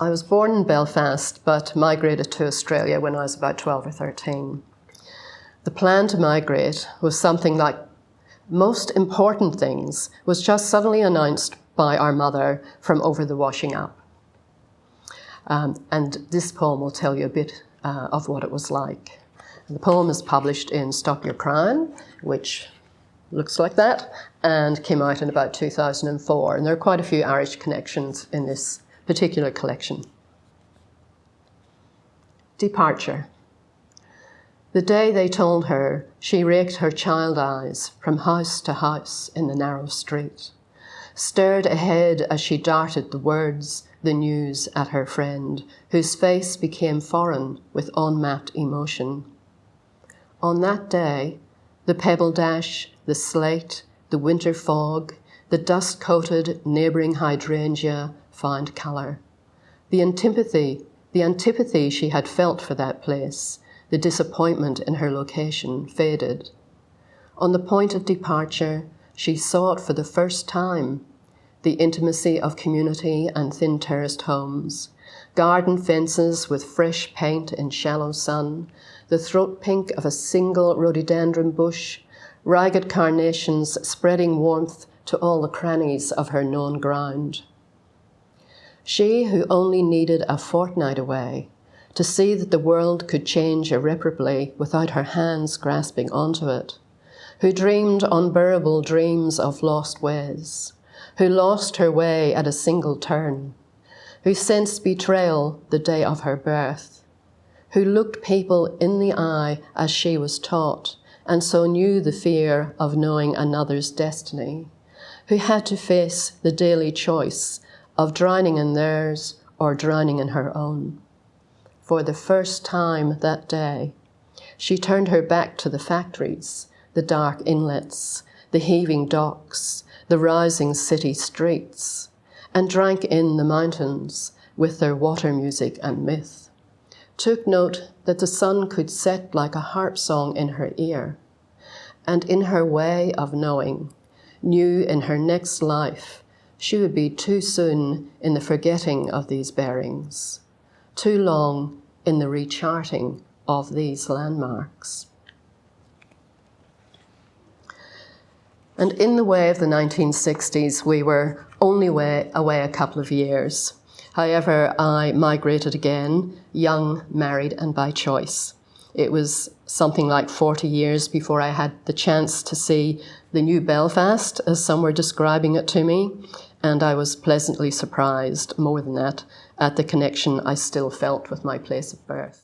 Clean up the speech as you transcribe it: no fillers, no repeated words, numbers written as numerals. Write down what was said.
I was born in Belfast, but migrated to Australia when I was about 12 or 13. The plan to migrate was something like most important things was just suddenly announced by our mother from over the washing up. And this poem will tell you a bit of what it was like. The poem is published in Your Cryin, which looks like that, and came out in about 2004. And there are quite a few Irish connections in this particular collection. Departure. The day they told her, she raked her child eyes from house to house in the narrow street, stared ahead as she darted the words, the news at her friend, whose face became foreign with unmapped emotion. On that day, the pebble dash, the slate, the winter fog, the dust-coated neighbouring hydrangea found colour. The antipathy she had felt for that place, the disappointment in her location, faded. On the point of departure, she sought for the first time the intimacy of community and thin terraced homes, garden fences with fresh paint in shallow sun, the throat pink of a single rhododendron bush, ragged carnations spreading warmth to all the crannies of her known ground. She who only needed a fortnight away to see that the world could change irreparably without her hands grasping onto it, who dreamed unbearable dreams of lost ways, who lost her way at a single turn, who sensed betrayal the day of her birth, who looked people in the eye as she was taught, and so knew the fear of knowing another's destiny, who had to face the daily choice of drowning in theirs or drowning in her own. For the first time that day, she turned her back to the factories, the dark inlets, the heaving docks, the rising city streets, and drank in the mountains with their water music and myth, took note that the sun could set like a harp song in her ear, and in her way of knowing, knew in her next life she would be too soon in the forgetting of these bearings, too long in the recharting of these landmarks. And in the way of the 1960s, we were only away a couple of years. However, I migrated again, young, married, and by choice. It was something like 40 years before I had the chance to see the new Belfast, as some were describing it to me, and I was pleasantly surprised, more than that, at the connection I still felt with my place of birth.